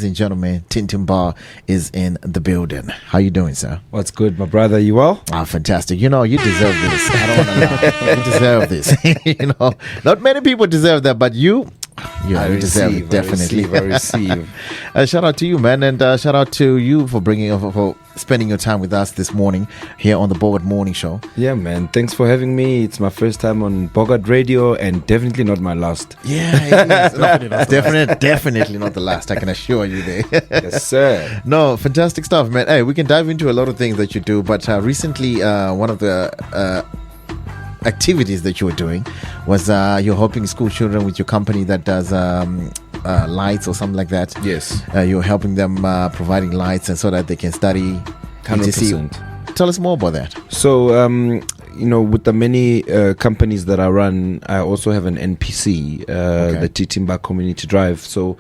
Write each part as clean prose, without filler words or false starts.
Ladies and gentlemen, Mbha is in the building. How you doing, sir? What's good, my brother? You well? Ah, fantastic. You know, you deserve this. I don't want to lie. You deserve this. Not many people deserve that, but you deserve it, definitely. I receive. Shout out to you, man, and shout out to you for spending your time with us this morning here on the Bogart Morning Show. Yeah, man. Thanks for having me. It's my first time on Bogart Radio, and definitely not my last. Yeah, it is. Definitely not the last. I can assure you there. Yes, sir. No, fantastic stuff, man. Hey, we can dive into a lot of things that you do, but recently, one of the activities that you were doing was you're helping school children with your company that does lights or something like that. Yes. You're helping them providing lights and so that they can study 100%. Tell us more about that. So, with the many companies that I run, I also have an NPC, the Mbha Community Drive. So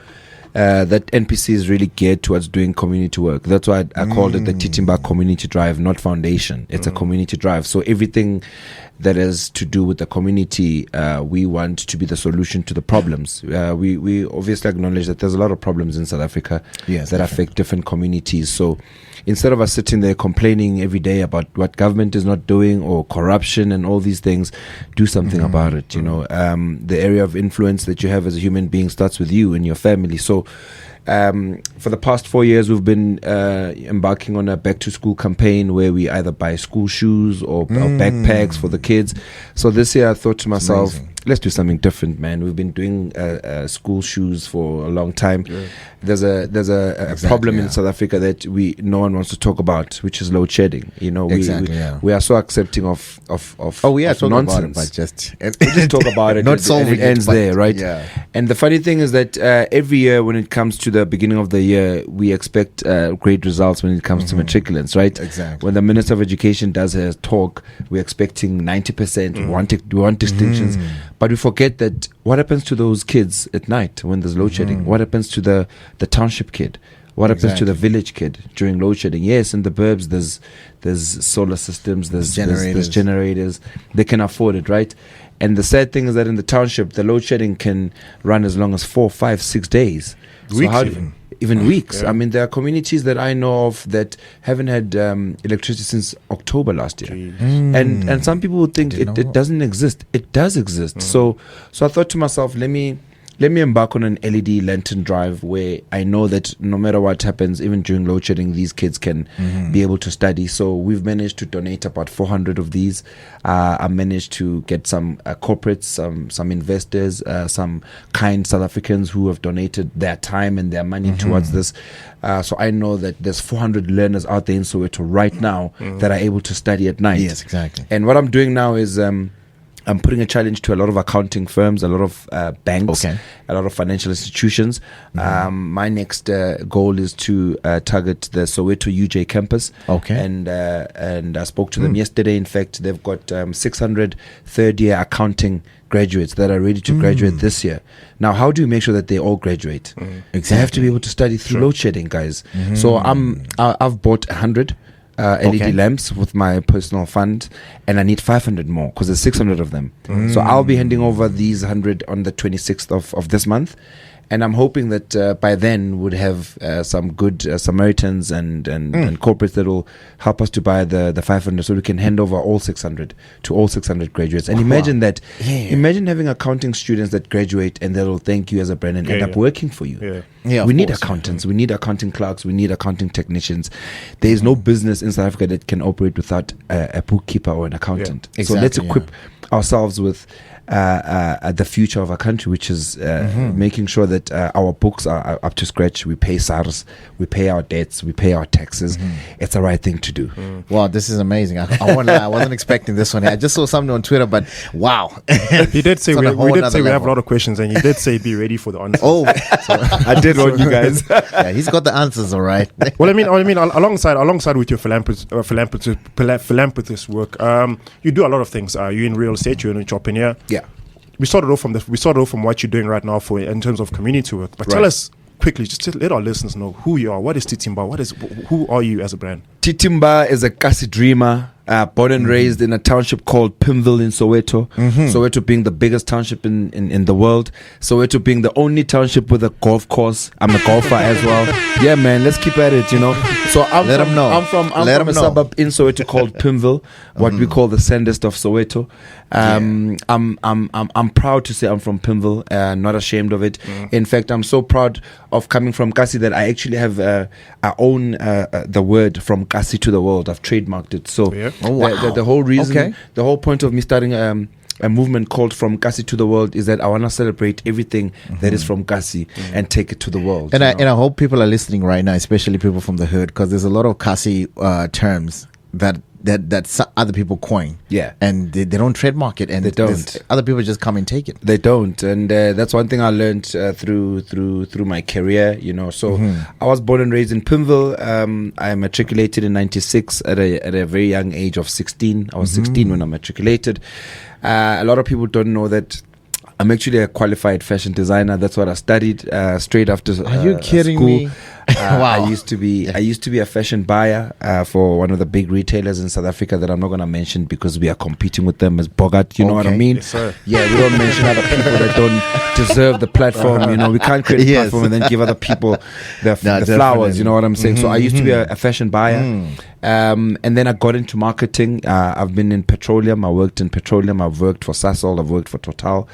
that NPC is really geared towards doing community work. That's why I called it the Mbha Community Drive, not foundation. It's a community drive. So everything that is to do with the community, we want to be the solution to the problems. We obviously acknowledge that there's a lot of problems in South Africa that affect different communities. So instead of us sitting there complaining every day about what government is not doing or corruption and all these things, do something about it. The area of influence that you have as a human being starts with you and your family. So for the past 4 years, we've been embarking on a back to school campaign where we either buy school shoes or backpacks for the kids. So this year I thought to myself, let's do something different, man. We've been doing school shoes for a long time. Yeah. There's a problem in South Africa that no one wants to talk about, which is load shedding. We are so accepting of nonsense. About it, but we just talk about it. Not solving it ends there, right? Yeah. And the funny thing is that every year when it comes to the beginning of the year, we expect great results when it comes to matriculants, right? Exactly. When the Minister of Education does her talk, we're expecting 90%. We want distinctions. But we forget that what happens to those kids at night when there's load shedding? What happens to the township kid? What happens to the village kid during load shedding? Yes, in the burbs there's solar systems, there's generators. They can afford it, right? And the sad thing is that in the township, the load shedding can run as long as 4, 5, 6 days. Weeks even weeks. Yeah. I mean, there are communities that I know of that haven't had electricity since October last year. And some people would think it doesn't exist. It does exist. So I thought to myself, let me embark on an LED lantern drive where I know that no matter what happens, even during load shedding, these kids can be able to study. So we've managed to donate about 400 of these. I managed to get some corporates, some investors, some kind South Africans who have donated their time and their money towards this. So I know that there's 400 learners out there in Soweto right now that are able to study at night. Yes, exactly. And what I'm doing now is I'm putting a challenge to a lot of accounting firms, a lot of banks, a lot of financial institutions. My next goal is to target the Soweto UJ campus. And I spoke to them yesterday. In fact, they've got 600 third-year accounting graduates that are ready to graduate this year. Now, how do you make sure that they all graduate? Exactly. They have to be able to study through load shedding, guys. So I've bought 100 LED lamps with my personal fund, and I need 500 more because there's 600 of them. So I'll be handing over these 100 on the 26th of this month, and I'm hoping that by then would have some good Samaritans and corporates that will help us to buy the 500, so we can hand over all 600 to all 600 graduates. And imagine that. Imagine having accounting students that graduate and they'll thank you as a brand and end up working for you. We need accountants, we need accounting clerks, we need accounting technicians. There is no business in South Africa that can operate without a bookkeeper or an accountant. So let's equip ourselves with the future of our country, which is making sure that our books are up to scratch. We pay SARS, we pay our debts, we pay our taxes. It's the right thing to do. Wow, this is amazing. I won't lie, I wasn't expecting this one. I just saw something on Twitter, but wow. He did say we have a lot of questions, and he did say be ready for the answers. I did warn you guys. Yeah, he's got the answers, all right. Well, I mean, alongside with your philanthropist work, you do a lot of things. You're in real estate, you're an entrepreneur. Yeah. We started off from what you're doing right now in terms of community work. But tell us quickly, just to let our listeners know who you are. What is Mbha? Who are you as a brand? Mbha is a Kasi dreamer. born and raised in a township called Pimville in Soweto. Soweto being the biggest township in the world. Soweto being the only township with a golf course. I'm a golfer as well. Yeah, man, let's keep at it, you know. So I'm from a suburb in Soweto called Pimville, what we call the Sandest of Soweto. I'm proud to say I'm from Pimville, not ashamed of it. In fact, I'm so proud of coming from Kasi that I actually have I own the word from Kasi to the world. I've trademarked it. So the whole reason, the whole point of me starting a movement called From Kasi to the World is that I want to celebrate everything that is from Kasi and take it to the world. And I hope people are listening right now, especially people from the hood, because there's a lot of Kasi terms that other people coin. Yeah. And they don't trademark it, and they don't. Other people just come and take it. They don't. And that's one thing I learned through my career, you know. So I was born and raised in Pimville. I matriculated in 96 at a very young age of 16. I was 16 when I matriculated. A lot of people don't know that I'm actually a qualified fashion designer. That's what I studied straight after school. Are you kidding me? Wow. I used to be a fashion buyer for one of the big retailers in South Africa that I'm not going to mention because we are competing with them as Bogart. You know what I mean? Yes, sir. Yeah, we don't mention other people that don't deserve the platform. You know, we can't create a platform and then give other people the flowers. You know what I'm saying? So I used to be a fashion buyer. And then I got into marketing. I've been in petroleum. I worked in petroleum. I've worked for Sasol. I've worked for Total.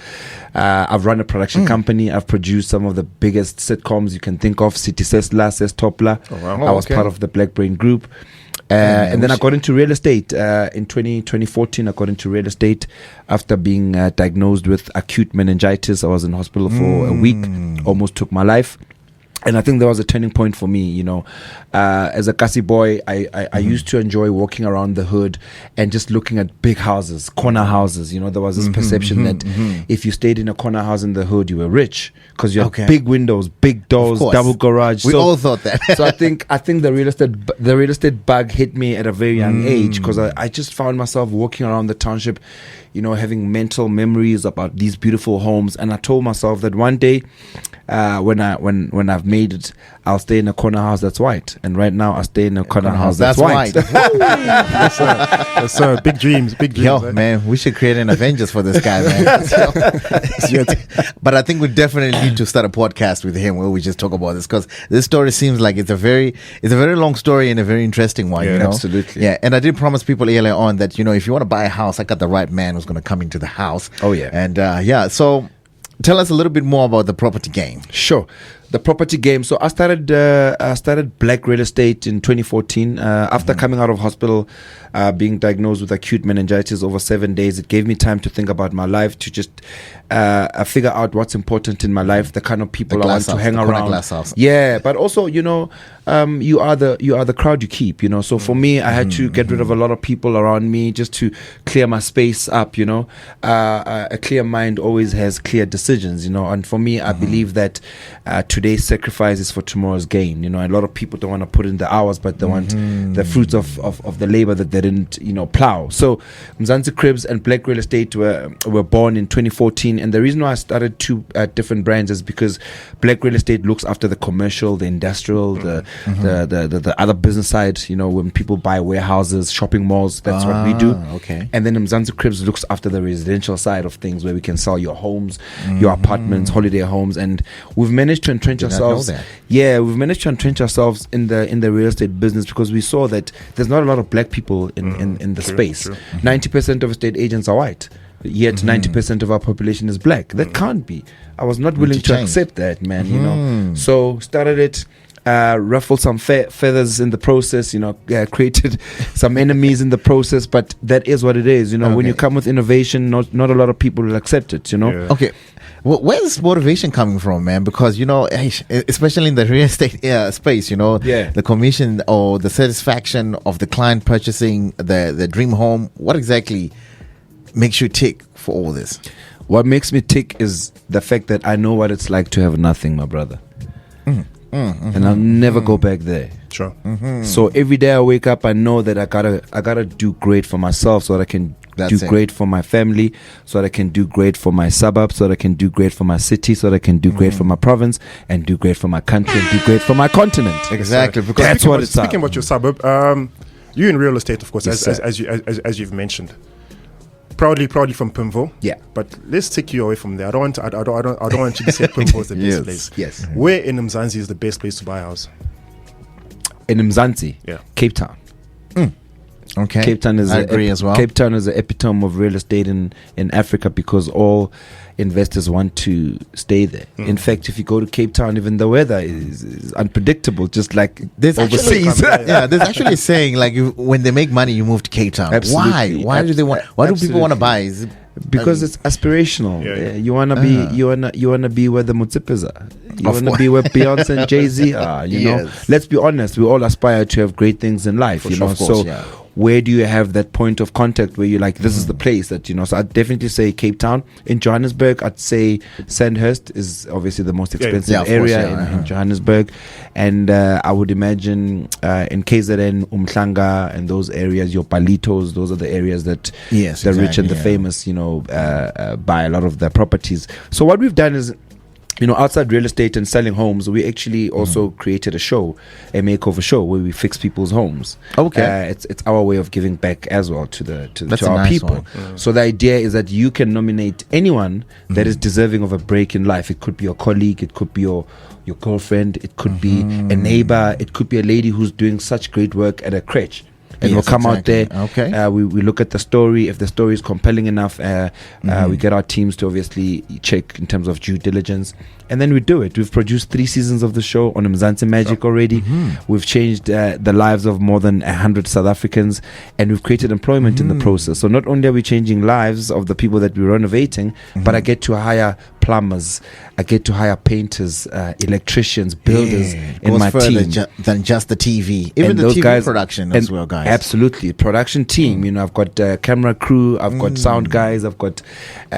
I've run a production company. I've produced some of the biggest sitcoms you can think of. City Sesla, Ses Topla. I was part of the Black Brain Group. And then I got into real estate. In 2014, I got into real estate after being diagnosed with acute meningitis. I was in hospital for a week. Almost took my life. And I think there was a turning point for me, you know. As a Kasi boy, I used to enjoy walking around the hood and just looking at big houses, corner houses. You know, there was this perception that if you stayed in a corner house in the hood, you were rich because you had big windows, big doors, double garage. We all thought that. So I think the real estate bug hit me at a very young age because I just found myself walking around the township, you know, having mental memories about these beautiful homes. And I told myself that one day, when I've made it, I'll stay in a corner house that's white. And right now I stay in a corner house that's white. Yes, sir. Big dreams. Yo, man, we should create an Avengers for this guy, man. But I think we definitely need to start a podcast with him where we just talk about this, because this story seems like it's a very long story and a very interesting one. You know? Absolutely. Yeah, and I did promise people earlier on that, you know, if you want to buy a house, I got the right man who's going to come into the house. Oh yeah. And so tell us a little bit more about the property game. Sure. The property game. So I started Black Real Estate in 2014 after coming out of hospital, being diagnosed with acute meningitis over 7 days. It gave me time to think about my life, to just figure out what's important in my life, the kind of people I want to hang around. Yeah, but also, you know, you are the crowd you keep, you know. So for me, I had to get rid of a lot of people around me just to clear my space up, you know. A clear mind always has clear decisions, you know. And for me, I believe that today's sacrifice is for tomorrow's gain. You know, a lot of people don't want to put in the hours, but they want the fruits of the labor that they didn't, you know, plow. So Mzansi Cribs and Black Real Estate were born in 2014. And the reason why I started two different brands is because Black Real Estate looks after the commercial, the industrial, the other business side. You know, when people buy warehouses, shopping malls, that's what we do. Okay. And then Mzansi Cribs looks after the residential side of things, where we can sell your homes, your apartments, holiday homes, and we've managed to entrench ourselves. Yeah, we've managed to entrench ourselves in the real estate business because we saw that there's not a lot of black people in the space. 90% of estate agents are white, yet 90% of our population is black. That can't be. I was not willing to accept that, man. You know, so started it. Ruffled some feathers in the process, you know, created some enemies in the process, but that is what it is, you know. When you come with innovation, not a lot of people will accept it, you know. Okay, well, where's motivation coming from, man? Because, you know, especially in the real estate space, you know, the commission or the satisfaction of the client purchasing the dream home, what exactly makes you tick for all this? What makes me tick is the fact that I know what it's like to have nothing, my brother. And I'll never go back there. Sure. So every day I wake up, I know that I gotta do great for myself, so that I can do great for my family, so that I can do great for my suburbs, so that I can do great for my city, so that I can do great for my province, and do great for my country, and do great for my continent. Exactly. Because that's what it's speaking about your suburb, You in real estate, of course, Yes, as you've mentioned. Proudly from Pimville. Yeah. But let's take you away from there. I don't want you to say Pimville is the best place. Yes. Where in Mzansi is the best place to buy a house? In Mzansi, Yeah. Cape Town. Okay. Cape Town is I agree as well. Cape Town is the epitome of real estate in Africa, because all investors want to stay there. In fact, if you go to Cape Town, even the weather is unpredictable, just like There's overseas. there's actually a saying like when they make money, you move to Cape Town. Absolutely. Why do they want? Why do people want to Absolutely. buy? Is it, Because it's aspirational. Yeah. You wanna be you wanna be where the Mutsipes are. You Of wanna course. be where Beyonce and Jay-Z are. You know, Yes. let's be honest. We all aspire to have great things in life. For you sure, know, of course, so yeah. where do you have that point of contact where you're like, this is the place that, you know? So I'd definitely say Cape Town. In Johannesburg, I'd say Sandhurst is obviously the most expensive Yeah, of course, area yeah, in Johannesburg, and I would imagine in KZN, Umhlanga, and those areas, your Palitos, those are the areas that Yes, the rich and exactly, the yeah. famous, you know, buy a lot of their properties. So what we've done is, you know, outside real estate and selling homes, we actually also created a show, a makeover show, where we fix people's homes. Okay. It's our way of giving back as well to That's a our nice people. one. So the idea is that you can nominate anyone that is deserving of a break in life. It could be your colleague, it could be your girlfriend, it could be a neighbor, it could be a lady who's doing such great work at a crèche. And Yes, we'll come exactly. out there. Okay. We look at the story. If the story is compelling enough, we get our teams to obviously check in terms of due diligence, and then we do it. We've produced 3 seasons of the show on Mzansi Magic already. We've changed the lives of more than 100 South Africans, and we've created employment in the process. So not only are we changing lives of the people that we're renovating, but I get to hire plumbers, I get to hire painters, electricians, builders in goes my further team. than just the TV, even And the those TV guys- production as and well, guys. Absolutely, production team. You know, I've got camera crew, I've got sound guys, I've got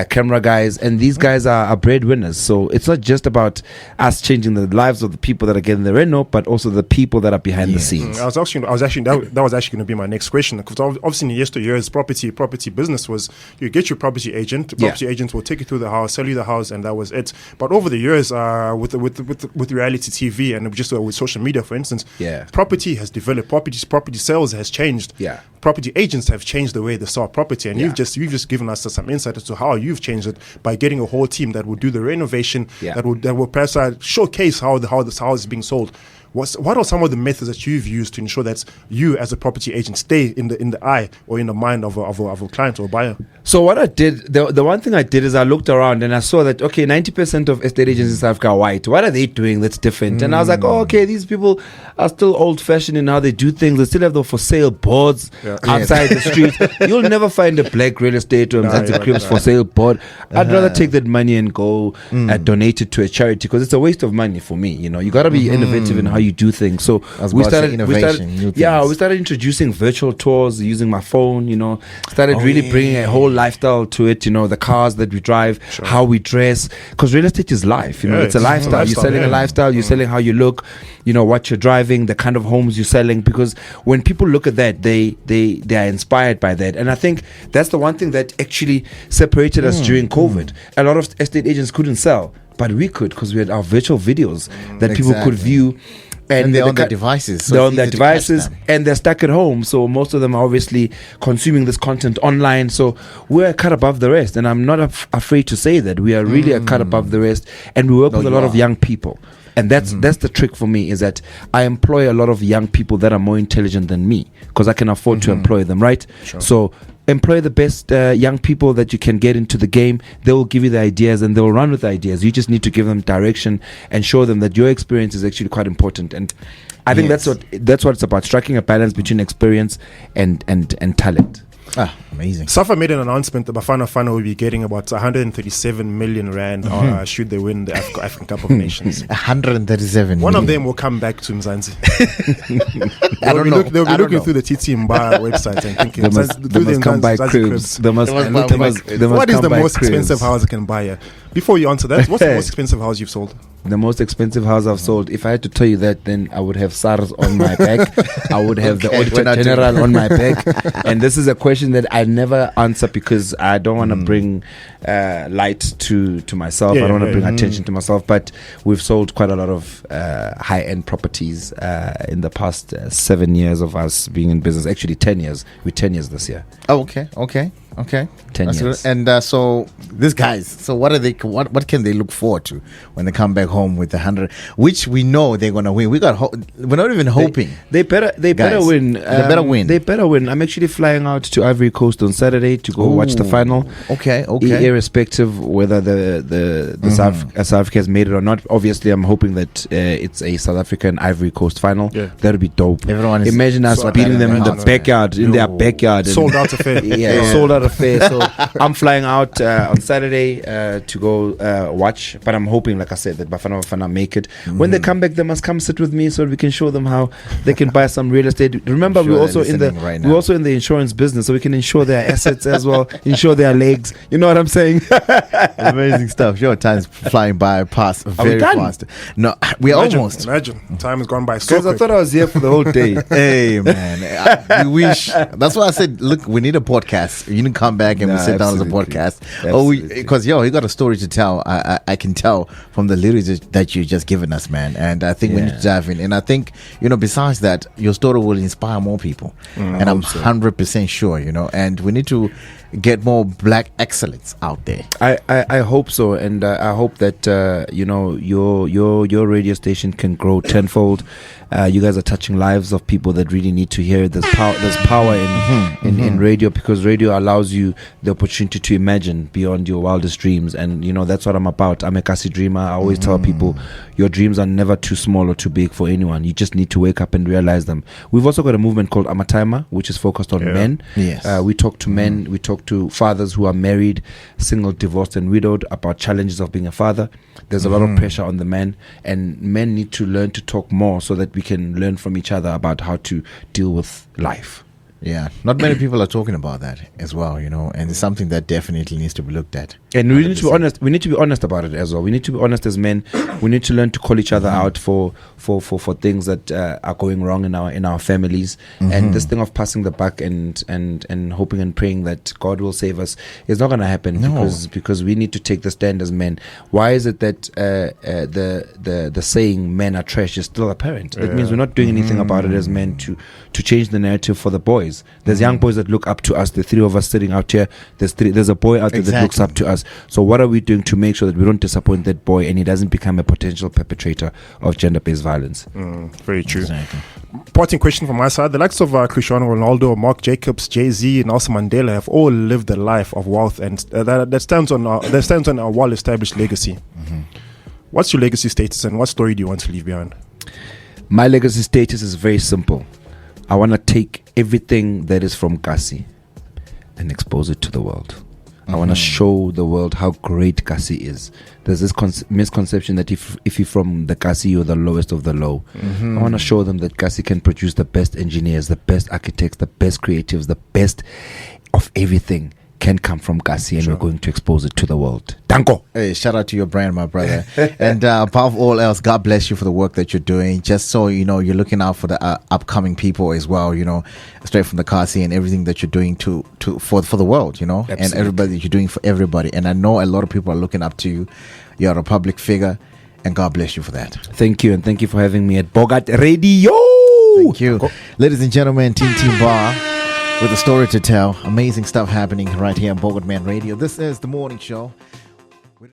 camera guys, and these guys are breadwinners. So it's not just about us changing the lives of the people that are getting the reno, but also the people that are behind the scenes. That was actually going to be my next question, because obviously in yesteryears, property business was you get your property agent. The property agent will take you through the house, sell you the house, and that was it. But over the years, with reality TV and just with social media, for instance, property has developed. Property sales has changed. Yeah. Property agents have changed the way they sell property, and you've just given us some insight as to how you've changed it by getting a whole team that will do the renovation, that will perhaps showcase how this house is being sold. What are some of the methods that you've used to ensure that you, as a property agent, stay in the eye or in the mind of a client or buyer? So what I did, the one thing I did is I looked around and I saw that, okay, 90% of estate agents in South Africa are white. What are they doing that's different? And I was like, oh, okay, these people are still old-fashioned in how they do things. They still have the for sale boards outside the street. You'll never find a black real estate or Cribs for sale board. I'd rather take that money and go donate it to a charity, because it's a waste of money for me. You know, you got to be innovative in how you do things. So we started introducing virtual tours using my phone. You know, started bringing a whole lifestyle to it. You know, the cars that we drive, how we dress, because real estate is life. You know, it's a lifestyle. You're selling a lifestyle. You're selling how you look. You know, what you're driving, the kind of homes you're selling. Because when people look at that, they are inspired by that. And I think that's the one thing that actually separated us during COVID. A lot of estate agents couldn't sell, but we could, because we had our virtual videos that people could view. And they're on their devices. So they're on their devices and they're stuck at home. So most of them are obviously consuming this content online. So we're a cut above the rest. And I'm not afraid to say that. We are really a cut above the rest. And we work with a lot of young people. And that's the trick for me, is that I employ a lot of young people that are more intelligent than me, because I can afford to employ them, right? So employ the best young people that you can get into the game. They will give you the ideas and they will run with the ideas. You just need to give them direction and show them that your experience is actually quite important. And I think that's what it's about, striking a balance between experience and talent. Amazing. Safa made an announcement that Bafana will be getting about 137 million rand should they win the African Cup of Nations. 137 One million. of them will come back to Mzansi. They'll be looking through the TT Mbha website and thinking, They must come by cribs. They must what is the most expensive house I can buy here? Before you answer that, what's the most expensive house you've sold? The most expensive house I've sold. If I had to tell you that, then I would have SARS on my back. I would have the Auditor General on my back. And this is a question that I never answer because I don't want to bring light to myself. I don't want to bring attention to myself. But we've sold quite a lot of high-end properties in the past 7 years of us being in business. Actually, 10 years. We're 10 years this year. Oh, okay. 10 years. And so these guys, so what can they look forward to when they come back home with the 100, which we know they're gonna win? We're not even hoping. They better win. They better win. I'm actually flying out to Ivory Coast on Saturday to go watch the final. Okay. Irrespective whether the South Africa has made it or not. Obviously, I'm hoping that it's a South African Ivory Coast final. Yeah. That'll be dope. Imagine us beating them in the backyard, in their backyard. Sold out affair. Yeah, sold out affair. So I'm flying out on Saturday to go watch. But I'm hoping, like I said, that Bafana Bafana make it. When they come back, they must come sit with me so we can show them how they can buy some real estate. Remember, we're also in the insurance business, so we can insure their assets as well, insure their legs. You know what I'm saying? Amazing stuff. Your time's flying by past very fast. No, we're almost. Imagine time has gone by so quick. I thought I was here for the whole day. Hey man, we wish. That's why I said, look, we need a podcast. You didn't come back and we sit down as a podcast. Because you got a story to tell. I can tell from the lyrics that you just given us, man. And I think we need to dive in. And I think, besides that, your story will inspire more people. And I'm 100% sure, and we need to get more black excellence out there. I hope so, and I hope that your radio station can grow tenfold. You guys are touching lives of people that really need to hear it. There's power in radio, because radio allows you the opportunity to imagine beyond your wildest dreams, and that's what I'm about. I'm a Kasi dreamer. I always tell people your dreams are never too small or too big for anyone. You just need to wake up and realize them. We've also got a movement called Amataima, which is focused on men. Yes. We talk to men, we talk to fathers who are married, single, divorced and widowed, about challenges of being a father. There's a lot of pressure on the men, and men need to learn to talk more so that we can learn from each other about how to deal with life. Yeah, not many people are talking about that as well, and it's something that definitely needs to be looked at. And we need to be honest. We need to be honest about it as well. We need to be honest as men. We need to learn to call each other out for things that are going wrong in our families. And this thing of passing the buck and hoping and praying that God will save us is not going to happen. Because we need to take the stand as men. Why is it that the saying "men are trash" is still apparent? That means we're not doing anything about it as men to change the narrative for the boys. There's young boys that look up to us. The three of us sitting out here. There's a boy out there that looks up to us. So what are we doing to make sure that we don't disappoint that boy and he doesn't become a potential perpetrator of gender-based violence? Very true. Exactly. Parting question from my side: the likes of Cristiano Ronaldo, Mark Jacobs, Jay-Z, and Nelson Mandela have all lived a life of wealth, and that stands on a well-established legacy. What's your legacy status, and what story do you want to leave behind? My legacy status is very simple. I want to take everything that is from Kasi and expose it to the world. I want to show the world how great Kasi is. There's this misconception that if you're from the Kasi, you're the lowest of the low. I want to show them that Kasi can produce the best engineers, the best architects, the best creatives, the best of everything can come from Kasi, and we're going to expose it to the world. Danko! Hey, shout out to your brand, my brother. And above all else, God bless you for the work that you're doing. Just so you know, you're looking out for the upcoming people as well, straight from the Kasi, and everything that you're doing for the world, Absolutely. And everybody that you're doing for everybody. And I know a lot of people are looking up to you. You're a public figure, and God bless you for that. Thank you, and thank you for having me at Bogart Radio. Thank you. Ladies and gentlemen, Team Mbha with a story to tell. Amazing stuff happening right here on Bogart Man Radio. This is The Morning Show.